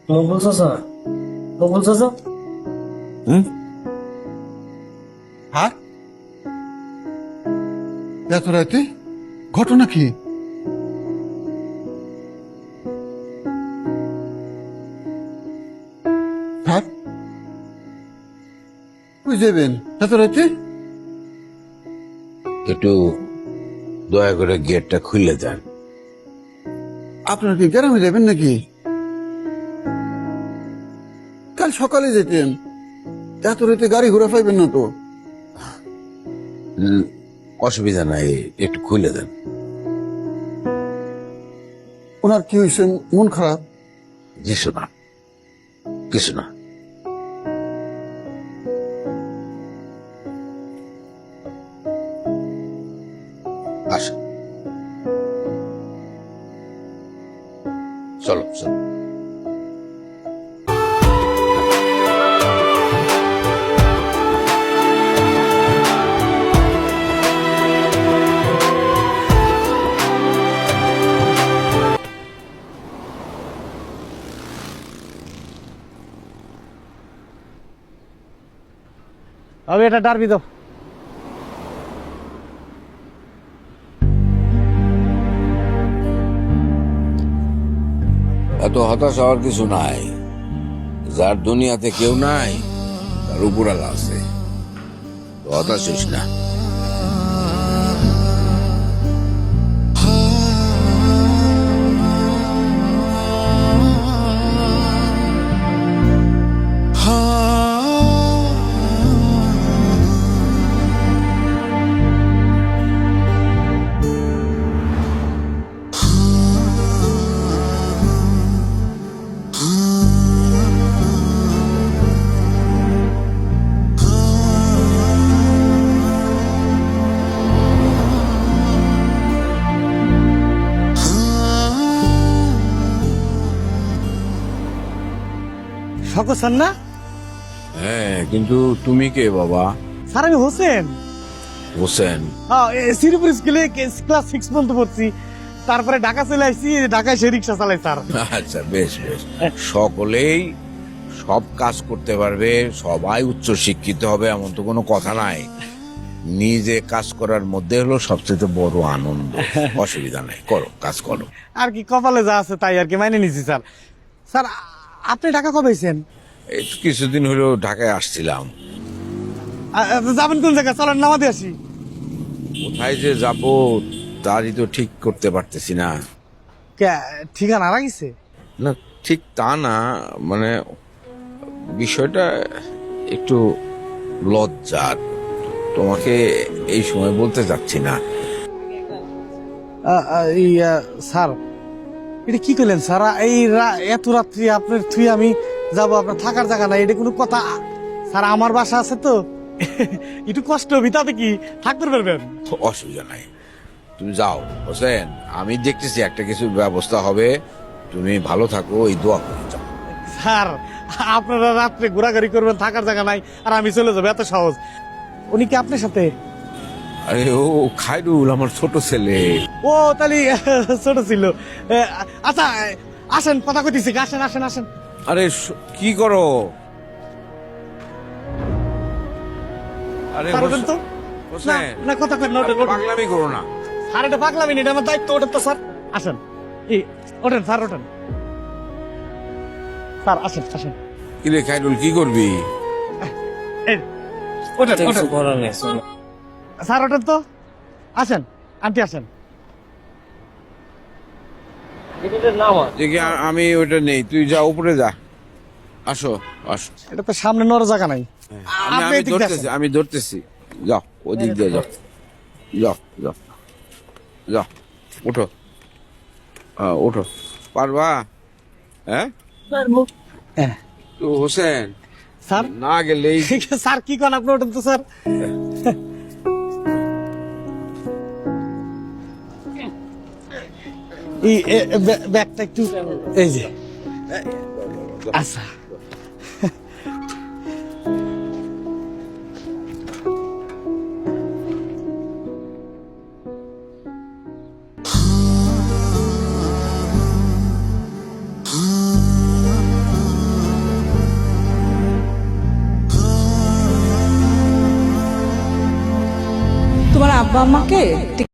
মকবুল চাচা, মকবুল চাচা, হুম? আর এত রাতে ঘটনা কি? আর কই যাবেন এত রাতে? একটু দয়া করে গেটটা খুলে দেন। আপনারা কি গ্রামে যাবেন নাকি? কাল সকালে যেতেন, এত রাতে গাড়ি ঘোড়া পাইবেন না তো। অসুবিধা নাই, একটু খুলে দেন। ওনার কি হয়েছে? মন খারাপ? কিছু না, কিছু না। আসেন, চলো চলো। আমি এটা ডারবি দাও। এত হতাশ হওয়ার কিছু নাই। যার দুনিয়াতে কেউ নাই, তার উপরালা আছে। তো হতাশ হইস না। শখ স্যার না? হ্যাঁ, কিন্তু তুমি কে বাবা? স্যার আমি হোসেন। হোসেন? হ্যাঁ, শ্রীপুর স্কুলে ক্লাস 6 পর্যন্ত পড়ছি। তারপরে ঢাকা চলে আসছি, ঢাকায় সে রিক্সা চালাই স্যার। আচ্ছা, বেশ বেশ। সকলেই সব কাজ করতে পারবে, সবাই উচ্চ শিক্ষিত হবে এমন তো কোনো কথা নাই। নিজে কাজ করার মধ্যে হলো সবচেয়ে বড় আনন্দ। অসুবিধা নাই, করো, কাজ করো। আর কি কপালে যা আছে তাই আর কি মাইনে নিছি স্যার। স্যার আপনি ঢাকা কবে এসেছেন? এই তো কিছুদিন হলো ঢাকায় আসছিলাম। যাবেন কোন জায়গায়? চলেন নামাতে আসি। কোথায় যে যাব তারই তো ঠিক করতে পারতেছি না। ঠিকানা হারা গেছে? না, ঠিক তা না, মানে বিষয়টা একটু লজ্জার। তোমাকে এই সময় বলতে চাচ্ছি না। স্যার এটা কি করলেন স্যার? এই এত রাত্রি আপনার থুই আমি যাব, আপনার থাকার জায়গা নাই, এটা কোনো কথা? স্যার আমার বাসা আছে তো, একটু কষ্ট হবে, তাতে কি থাকতে পারবেন? অসুবিধা নাই, তুমি যাও হোসেন, আমি দেখতেছি একটা কিছু ব্যবস্থা হবে। তুমি ভালো থাকো, এই দোয়া করে যাও। স্যার আপনারা রাত্রে ঘোরাঘুরি করবেন, থাকার জায়গা নাই, আর আমি চলে যাবো, এত সহজ? উনি কি আপনার সাথে? আরে ও খায়রুল, আমার ছোট ছেলে। ও তাহলে ছোট ছিল। আচ্ছা আসেন, কথা কইতেছি, আসেন আসেন আসেন। আরে কি করো? আরে স্যার ওঠেন তো। না হোসেন, না, কথা কই না, ওঠেন ওঠেন। পাগলামি করো না। স্যার এটা পাগলামি না, এটা আমার দায়িত্ব, ওঠেন তো স্যার। আসেন, এই ওঠেন স্যার, ওঠেন স্যার, আসেন আসেন। কি রে খায়রুল, কি করবি? এই, ওঠেন ওঠেন স্যার, ওঠেন তো। আসেন আন্টি, আসেন। দেখি আমি ওটা নেই, তুই যা উপরে যা। আসো আসো। এটা তো সামনে নড় জায়গা নাই। আমি আপনি আমি এদিক দিয়ে ধরতেছি, আসেন। আমি ধরতেছি। যাও, ওদিক দিয়ে যাও, যাও যাও যাও। উঠো, উঠো। পারবা? হ্যাঁ হ্যাঁ। তো হোসেন, স্যার না গেলেই। স্যার কি করেন আপনি? ওঠেন তো স্যার। এই ব্যাগটা একটু, এই যে, আচ্ছা। আব্বা আম্মাকে